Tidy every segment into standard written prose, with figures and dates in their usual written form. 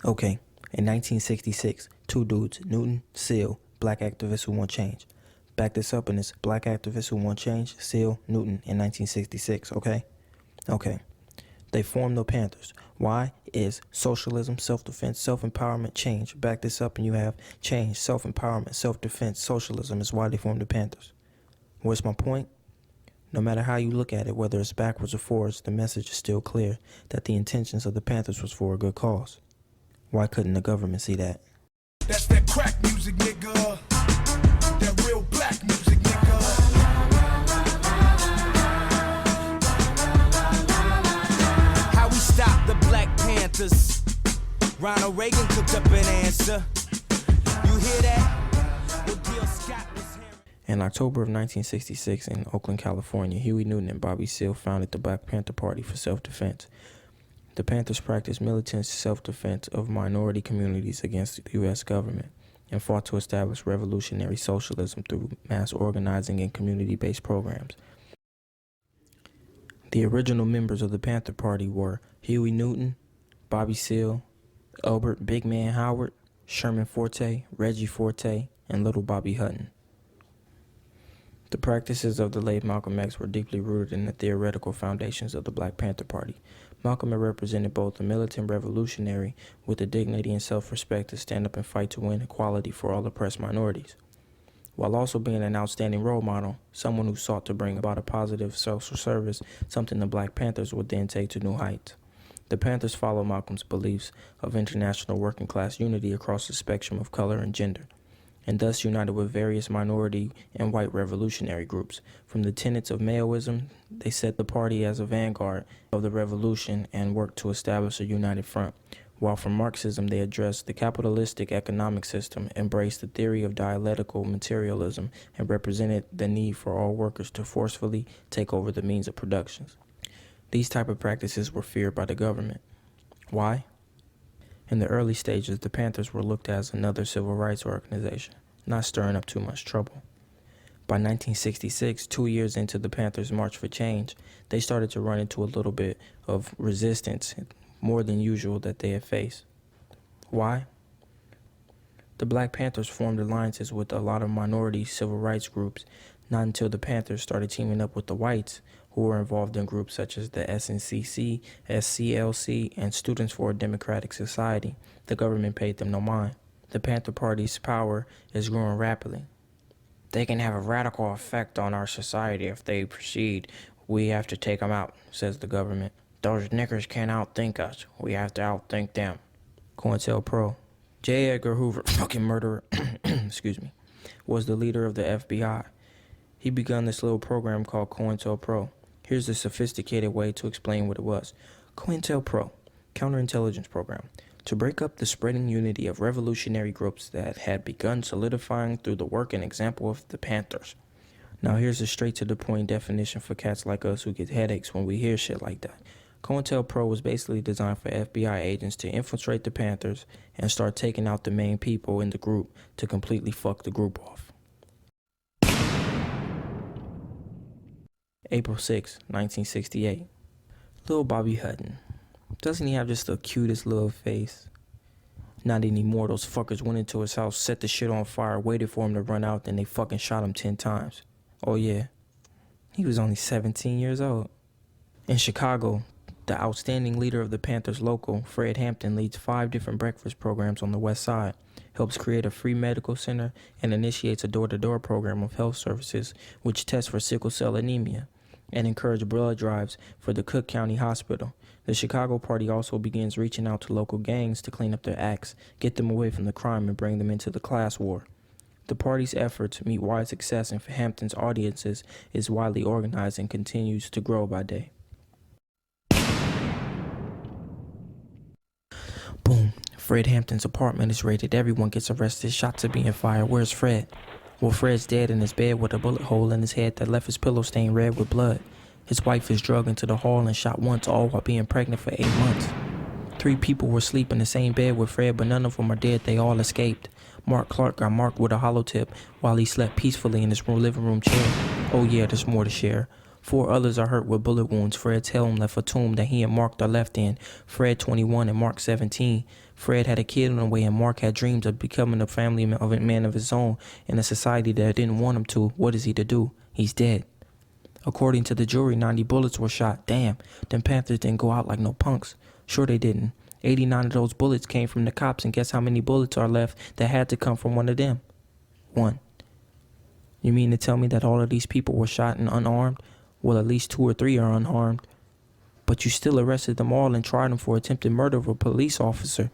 Okay, in 1966, two dudes, Newton, Seal, black activists who want change. Back this up in this black activists who want change, Seal, Newton, in 1966, okay? Okay. They formed the Panthers. Why? Is socialism, self-defense, self-empowerment, change. Back this up and you have change, self-empowerment, self-defense, socialism is why they formed the Panthers. What's my point? No matter how you look at it, whether it's backwards or forwards, the message is still clear that the intentions of the Panthers was for a good cause. Why couldn't the government see that? That's that crack music, nigga. That real black music, nigga. How we stop the Black Panthers? Ronald Reagan cooked up an answer. You hear that? What Gil Scott was hearing. In October of 1966 in Oakland, California, Huey Newton and Bobby Seale founded the Black Panther Party for self-defense. The Panthers practiced militant self-defense of minority communities against the U.S. government and fought to establish revolutionary socialism through mass organizing and community-based programs. The original members of the Panther Party were Huey Newton, Bobby Seale, Elbert Big Man Howard, Sherman Forte, Reggie Forte, and Little Bobby Hutton. The practices of the late Malcolm X were deeply rooted in the theoretical foundations of the Black Panther Party. Malcolm had represented both a militant revolutionary with the dignity and self-respect to stand up and fight to win equality for all oppressed minorities, while also being an outstanding role model, someone who sought to bring about a positive social service, something the Black Panthers would then take to new heights. The Panthers followed Malcolm's beliefs of international working class unity across the spectrum of color and gender, and thus united with various minority and white revolutionary groups. From the tenets of Maoism, they set the party as a vanguard of the revolution and worked to establish a united front, while from Marxism they addressed the capitalistic economic system, embraced the theory of dialectical materialism, and represented the need for all workers to forcefully take over the means of production. These type of practices were feared by the government. Why? In the early stages, the Panthers were looked at as another civil rights organization, not stirring up too much trouble. By 1966, 2 years into the Panthers' March for Change, they started to run into a little bit of resistance, more than usual, that they had faced. Why? The Black Panthers formed alliances with a lot of minority civil rights groups, not until the Panthers started teaming up with the whites, who were involved in groups such as the SNCC, SCLC, and Students for a Democratic Society. The government paid them no mind. The Panther Party's power is growing rapidly. They can have a radical effect on our society if they proceed. We have to take them out, says the government. Those niggers can't outthink us. We have to outthink them. Co-IntelPro. J. Edgar Hoover, fucking murderer, excuse me, was the leader of the FBI. He begun this little program called Co-IntelPro. Here's the sophisticated way to explain what it was. Co-IntelPro, counterintelligence program, to break up the spreading unity of revolutionary groups that had begun solidifying through the work and example of the Panthers. Now here's a straight-to-the-point definition for cats like us who get headaches when we hear shit like that. Co-IntelPro was basically designed for FBI agents to infiltrate the Panthers and start taking out the main people in the group to completely fuck the group off. April 6, 1968. Little Bobby Hutton. Doesn't he have just the cutest little face? Not anymore. Those fuckers went into his house, set the shit on fire, waited for him to run out, then they fucking shot him 10 times. Oh yeah. He was only 17 years old. In Chicago, the outstanding leader of the Panthers local, Fred Hampton, leads 5 different breakfast programs on the west side, helps create a free medical center, and initiates a door-to-door program of health services which tests for sickle cell anemia and encourage blood drives for the Cook County Hospital. The Chicago Party also begins reaching out to local gangs to clean up their acts, get them away from the crime, and bring them into the class war. The party's efforts meet wide success, and for Hampton's audiences is widely organized and continues to grow by day. Boom. Fred Hampton's apartment is raided. Everyone gets arrested. Shots are being fired. Where's Fred? Well, Fred's dead in his bed with a bullet hole in his head that left his pillow stained red with blood. His wife is drugged into the hall and shot once, all while being pregnant for 8 months. 3 people were asleep in the same bed with Fred, but none of them are dead. They all escaped. Mark Clark got marked with a hollow tip while he slept peacefully in his living room chair. Oh yeah, there's more to share. 4 others are hurt with bullet wounds. Fred's home left a tomb that he and Mark are left in. Fred 21 and Mark 17. Fred had a kid on the way and Mark had dreams of becoming a man of his own in a society that didn't want him to. What is he to do? He's dead. According to the jury, 90 bullets were shot. Damn, them Panthers didn't go out like no punks. Sure they didn't. 89 of those bullets came from the cops, and guess how many bullets are left that had to come from one of them? 1. You mean to tell me that all of these people were shot and unarmed? Well, at least 2 or 3 are unharmed. But you still arrested them all and tried them for attempted murder of a police officer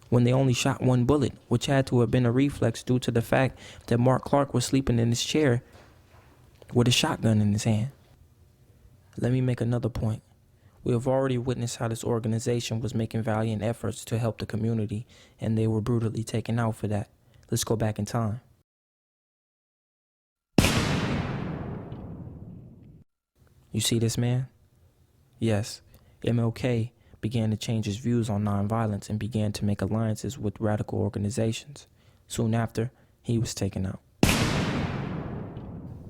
when they only shot 1 bullet, which had to have been a reflex due to the fact that Mark Clark was sleeping in his chair with a shotgun in his hand. Let me make another point. We have already witnessed how this organization was making valiant efforts to help the community, and they were brutally taken out for that. Let's go back in time. You see this man? Yes, MLK began to change his views on nonviolence and began to make alliances with radical organizations. Soon after, he was taken out.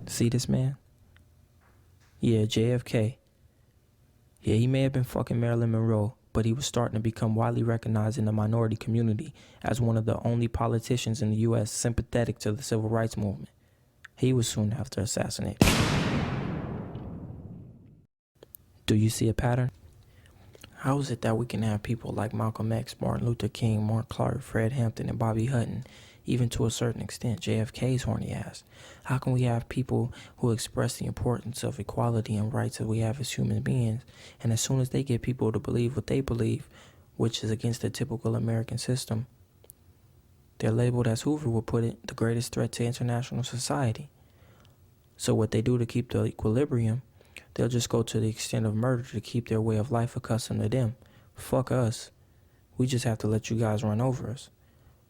See this man? Yeah, JFK. Yeah, he may have been fucking Marilyn Monroe, but he was starting to become widely recognized in the minority community as one of the only politicians in the U.S. sympathetic to the civil rights movement. He was soon after assassinated. Do you see a pattern? How is it that we can have people like Malcolm X, Martin Luther King, Mark Clark, Fred Hampton, and Bobby Hutton, even to a certain extent JFK's horny ass? How can we have people who express the importance of equality and rights that we have as human beings, and as soon as they get people to believe what they believe, which is against the typical American system, they're labeled, as Hoover would put it, the greatest threat to international society? So what they do to keep the equilibrium, they'll just go to the extent of murder to keep their way of life accustomed to them. Fuck us. We just have to let you guys run over us.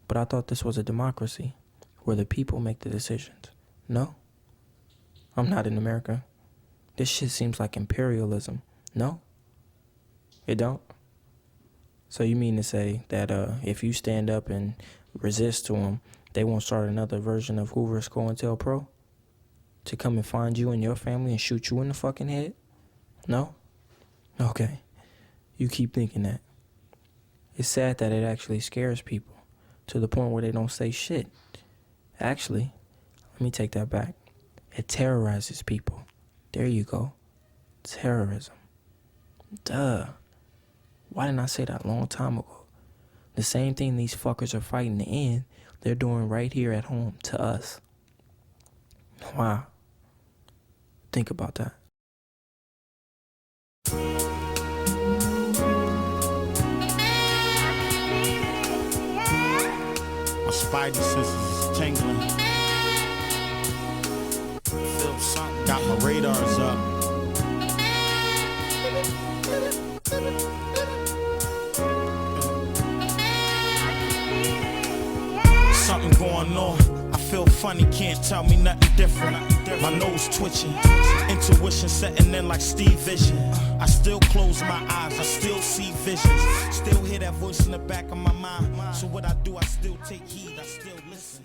But I thought this was a democracy where the people make the decisions. No? I'm not in America. This shit seems like imperialism. No? It don't? So you mean to say that if you stand up and resist to them, they won't start another version of Hoover's Co-IntelPro? To come and find you and your family and shoot you in the fucking head? No? Okay. You keep thinking that. It's sad that it actually scares people to the point where they don't say shit. Actually, let me take that back. It terrorizes people. There you go. Terrorism. Duh. Why didn't I say that a long time ago? The same thing these fuckers are fighting to end, they're doing right here at home to us. Wow. Think about that. My spidey senses is tingling. Feel something. Got my radars up. Something going on. I feel funny, can't tell me nothing different. My nose twitching, intuition setting in like Steve Vision. I still close my eyes, I still see visions. Still hear that voice in the back of my mind. So what I do, I still take heed, I still listen.